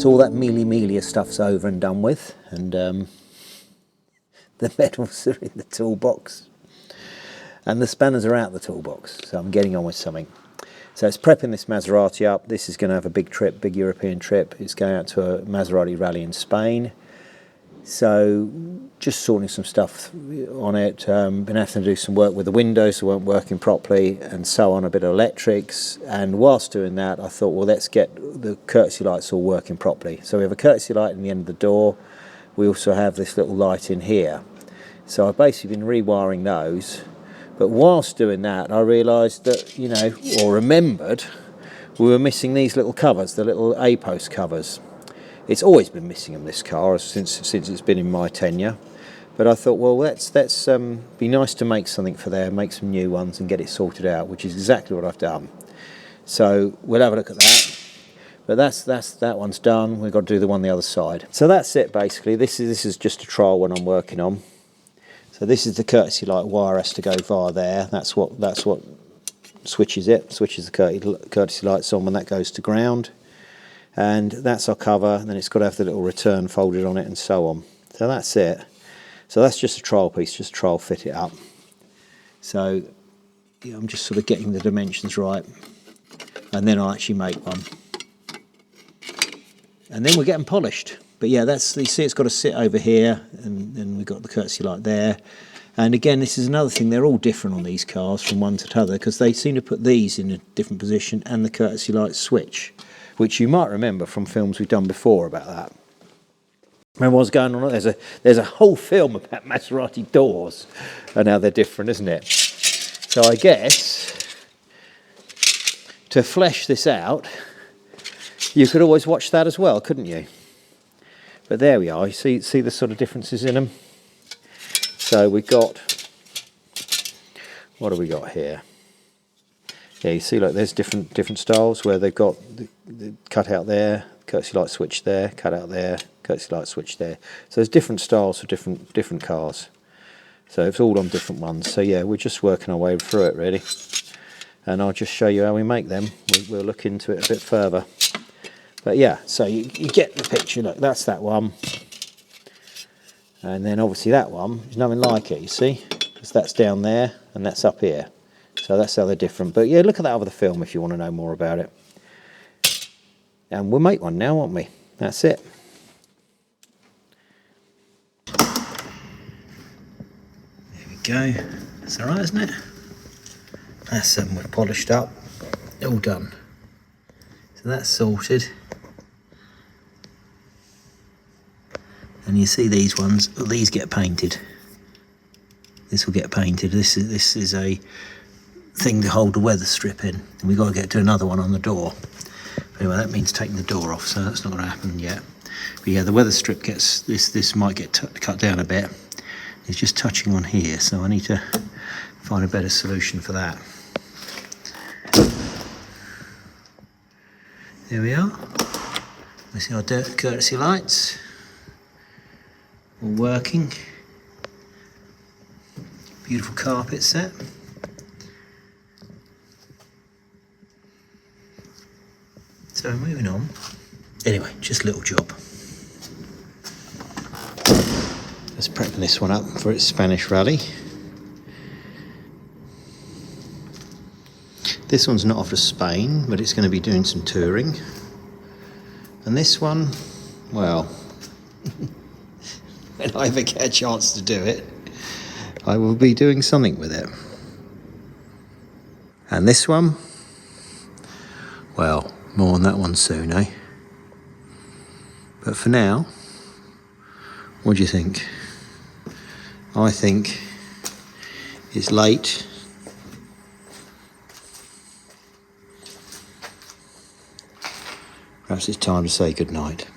once all that mealy stuff's over and done with, and the medals are in the toolbox and the spanners are out the toolbox, so I'm getting on with something. So it's prepping this Maserati up. This is going to have a big trip, big European trip. It's going out to a Maserati rally in Spain. So just sorting some stuff on it. Been having to do some work with the windows that weren't working properly and so on, a bit of electrics. And whilst doing that, I thought, well, let's get the courtesy lights all working properly. So we have a courtesy light in the end of the door. We also have this little light in here. So I've basically been rewiring those. But whilst doing that, I realised that, you know, or remembered, we were missing these little covers, the little A-post covers. It's always been missing them, this car, since it's been in my tenure. But I thought, well, let's be nice to make something for there, make some new ones and get it sorted out, which is exactly what I've done. So we'll have a look at that. But that one's done. We've got to do the one on the other side. So that's it, basically. This is just a trial one I'm working on. So this is the courtesy light wire has to go via there. That's what switches it. Switches the courtesy lights on when that goes to ground. And that's our cover. And then it's got to have the little return folded on it and so on. So that's it. So that's just a trial piece, just trial fit it up. So yeah, I'm just sort of getting the dimensions right, and then I'll actually make one. And then we'll get them polished. But yeah, you see it's got to sit over here, and then we've got the courtesy light there. And again, this is another thing, they're all different on these cars from one to the other, because they seem to put these in a different position and the courtesy light switch, which you might remember from films we've done before about that. Remember what's going on? There's a whole film about Maserati doors and how they're different, isn't it? So I guess to flesh this out, you could always watch that as well, couldn't you? But there we are. You see the sort of differences in them. So we've got, what have we got here? Yeah, you see, like there's different styles where they've got the cut out there, courtesy light switch there, cut out there, courtesy light switch there. So there's different styles for different cars. So it's all on different ones. So yeah, we're just working our way through it really. And I'll just show you how we make them. We'll look into it a bit further. But yeah, so you get the picture. Look, that's that one. And then obviously that one is nothing like it, you see? Because that's down there and that's up here. So that's how they're different. But yeah, look at that other film if you want to know more about it. And we'll make one now, won't we? That's it. There we go. That's alright, isn't it? That's them, we're polished up. All done. So that's sorted. And you see these ones, well, these get painted. This will get painted. This is a thing to hold the weather strip in. And we've got to do another one on the door. But anyway, that means taking the door off, so that's not going to happen yet. But yeah, the weather strip gets, this might get cut down a bit. It's just touching on here, so I need to find a better solution for that. There we are. We see our courtesy lights. All working. Beautiful carpet set. So moving on. Anyway, just a little job. Let's prepping this one up for its Spanish rally. This one's not off to Spain, but it's going to be doing some touring. And this one, well, when I ever get a chance to do it, I will be doing something with it. And this one, well, more on that one soon, eh? But for now, what do you think? I think it's late. Perhaps it's time to say goodnight.